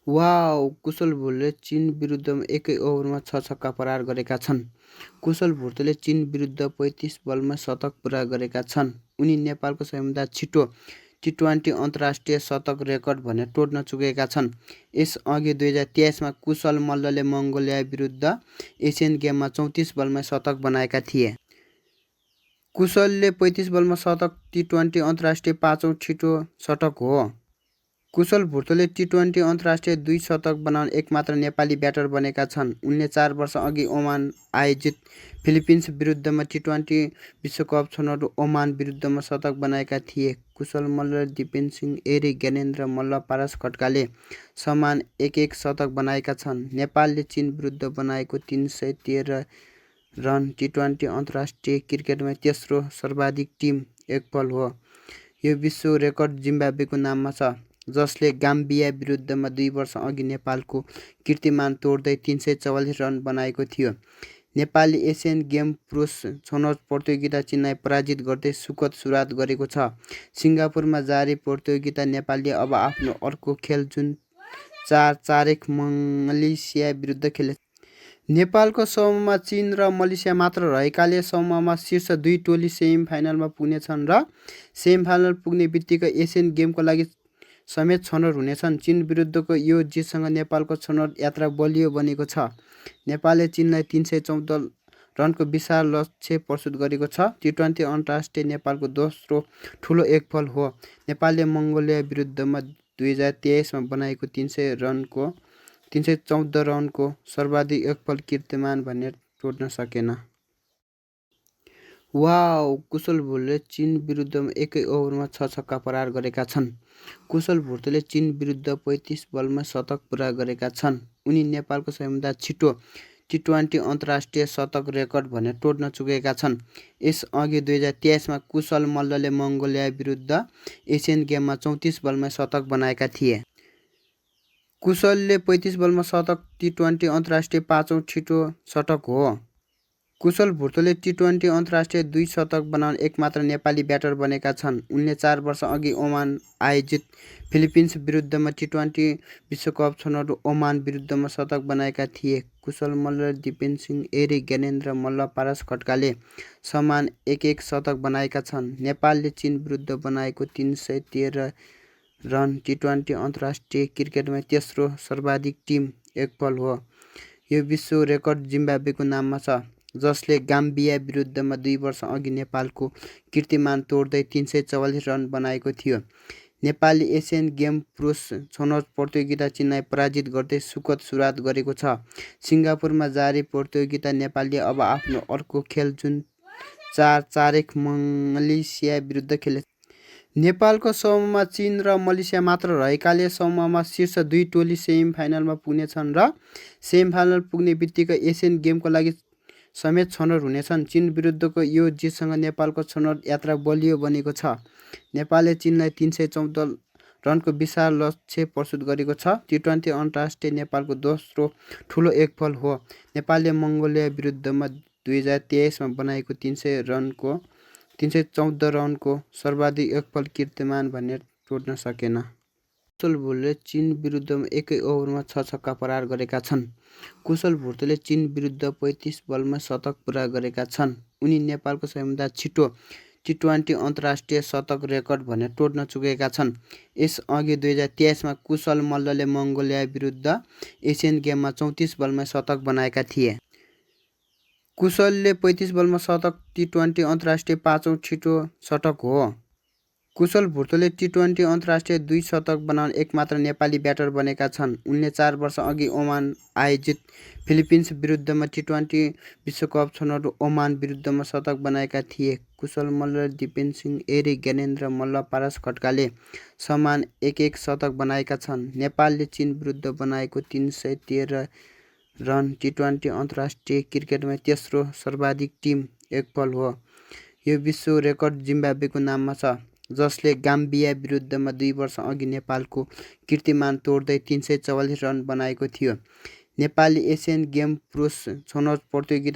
Wow! कुशल भुटले चीन विरुद्धमा एकै ओभरमा 6 छक्का प्रहार गरेका छन्। कुशल भुटले चीन विरुद्ध 35 बलमा शतक पुरा गरेका छन्। उनी नेपालको सबैभन्दा छिटो टी20 अन्तर्राष्ट्रिय शतक रेकर्ड भने तोड्न चुकेका छन्। यसअघि 2023 मा कुशल मल्लले मङ्गोलिया विरुद्ध एसियन गेममा 34 बलमा शतक बनाएका थिए। कुशलले 35 बलमा शतक टी20 अन्तर्राष्ट्रिय 5औं छिटो शतक हो। कुशल भुटले टी20 अन्तर्राष्ट्रिय 2 शतक बनाउने एकमात्र नेपाली ब्याटर बनेका छन्। उनले 4 वर्ष अघि ओमान आयोजित फिलिपिन्स विरुद्धमा टी20 विश्वकप छनौट ओमान विरुद्धमा शतक बनाएका थिए। कुशल मल्ल, दिपेन सिंह, एरिक, ज्ञानेन्द्र मल्ल, पारस खड्काले समान एक शतक बनाएका छन्। नेपालले चीन विरुद्ध बनाएको 313 रन टी20 अन्तर्राष्ट्रिय क्रिकेटमा तेस्रो सर्वाधिक टिम एकफल हो। यो विश्व रेकर्ड जिम्बाब्वेको नाममा छ, जसले गाम्बिया विरुद्धमा 2 वर्ष अघि नेपालको कीर्तिमान तोड्दै 344 रन बनाएको थियो। नेपालले एसियन गेम पुरुष छनौट प्रतियोगिता चीनलाई पराजित गर्दै सुखद सुरुवात गरेको छ। सिङ्गापुरमा जारी प्रतियोगिता नेपालले अब आफ्नो अर्को खेल जुन 4-4 मलेसिया विरुद्ध खेले। नेपालको समूहमा चीन र मलेसिया मात्र रहेकाले समूहमा शीर्ष 2 टोली सेमिफाइनलमा पुग्नेछन् र सेमिफाइनल पुग्ने बित्तिकै एसियन गेमको लागि समेत छनौट हुनेछन्। चीन विरुद्धको यो जितसँग नेपालको छनौट यात्रा बलियो बनेको छ। नेपालले चीनलाई 314 रनको विशाल लक्ष्य प्रस्तुत गरेको छ। टी20 अन्तर्राष्ट्रिय नेपालको दोस्रो ठुलो एकफल हो। नेपालले मङ्गोलिया विरुद्धमा 2023 मा बनाएको 314 रनको सर्वाधिक एकफल कीर्तिमान भने तोड्न सकेन। वाउ! कुशल भुटले चीन विरुद्धमा एकै ओभरमा 6 छक्का प्रहार गरेका छन्। कुशल भुटले चीन विरुद्ध 35 बलमा शतक पुरा गरेका छन्। उनी नेपालको सबैभन्दा छिटो टी20 अन्तर्राष्ट्रिय शतक रेकर्ड भने तोड्न चुकेका छन्। यसअघि 2023 मा कुशल मल्लले मङ्गोलिया विरुद्ध एसियन गेममा 34 बलमा शतक बनाएका थिए। कुशलले 35 बलमा शतक टी20 अन्तर्राष्ट्रिय 5औं छिटो शतक हो। कुशल भुटले टी20 अन्तर्राष्ट्रिय 2 शतक बनाउने एकमात्र नेपाली ब्याटर बनेका छन्। उनले 4 वर्ष अघि ओमान आयोजित फिलिपिन्स विरुद्धमा टी20 विश्वकप छनौट ओमान विरुद्धमा शतक बनाएका थिए। कुशल मल्ल, दिपेन सिंह, एरिक, ज्ञानेन्द्र मल्ल, पारस खड्काले समान एक शतक बनाएका छन्। नेपालले चीन विरुद्ध बनाएको 313 रन टी20 अन्तर्राष्ट्रिय क्रिकेटमा तेस्रो सर्वाधिक टिम एकफल हो। यो विश्व रेकर्ड जिम्बाब्वेको नाममा छ, जसले गाम्बिया विरुद्धमा 2 वर्ष अघि नेपालको कीर्तिमान तोड्दै 344 रन बनाएको थियो। नेपालले एसियन गेम पुरुष छनौट प्रतियोगिता चीनलाई पराजित गर्दै सुखद सुरुवात गरेको छ। सिङ्गापुरमा जारी प्रतियोगिता नेपालले अब आफ्नो अर्को खेल जुन 4-4 मलेसिया विरुद्ध खेले। नेपालको समूहमा चीन र मलेसिया मात्र रहेकाले समूहमा शीर्ष 2 टोली सेमिफाइनलमा पुग्नेछन् र सेमिफाइनल पुग्ने बित्तिकै एसियन गेमको लागि समेत छनौट हुनेछन्। चीन विरुद्धको यो जितसँग नेपालको छनौट यात्रा बलियो बनेको छ। नेपालले चीनलाई 314 रनको विशाल लक्ष्य प्रस्तुत गरेको छ। टी20 अन्तर्राष्ट्रिय नेपालको दोस्रो ठुलो एकफल हो। नेपालले मङ्गोलिया विरुद्धमा 2023 मा बनाएको 314 रनको सर्वाधिक एकफल कीर्तिमान भने तोड्न सकेन। कुशल भुटले चीन विरुद्धमा एकै ओभरमा 6 छक्का प्रहार गरेका छन्। कुशल भुटले चीन विरुद्ध 35 बलमा शतक पुरा गरेका छन्। उनी नेपालको सबैभन्दा छिटो टी20 अन्तर्राष्ट्रिय शतक रेकर्ड भने तोड्न चुकेका छन्। यसअघि 2023 मा कुशल मल्लले मङ्गोलिया विरुद्ध एसियन गेममा 34 बलमा शतक बनाएका थिए। कुशलले 35 बलमा शतक टी20 अन्तर्राष्ट्रिय 5औं छिटो शतक हो। कुशल भुटले टी20 अन्तर्राष्ट्रिय 2 शतक बनाउने एकमात्र नेपाली ब्याटर बनेका छन्। उनले 4 वर्ष अघि ओमान आयोजित फिलिपिन्स विरुद्धमा टी20 विश्वकप छनौट ओमान विरुद्धमा शतक बनाएका थिए। कुशल मल्ल, दिपेन सिंह, एरिक, ज्ञानेन्द्र मल्ल, पारस खड्काले समान एक शतक बनाएका छन्। नेपालले चीन विरुद्ध बनाएको 313 रन टी20 अन्तर्राष्ट्रिय क्रिकेटमा तेस्रो सर्वाधिक टिम एकफल हो। यो विश्व रेकर्ड जिम्बाब्वेको नाममा छ, जसले गाम्बिया विरुद्धमा 2 वर्ष अघि नेपालको कीर्तिमान तोड्दै 344 रन बनाएको थियो। नेपालले एसियन गेम पुरुष छनौट प्रतियोगिता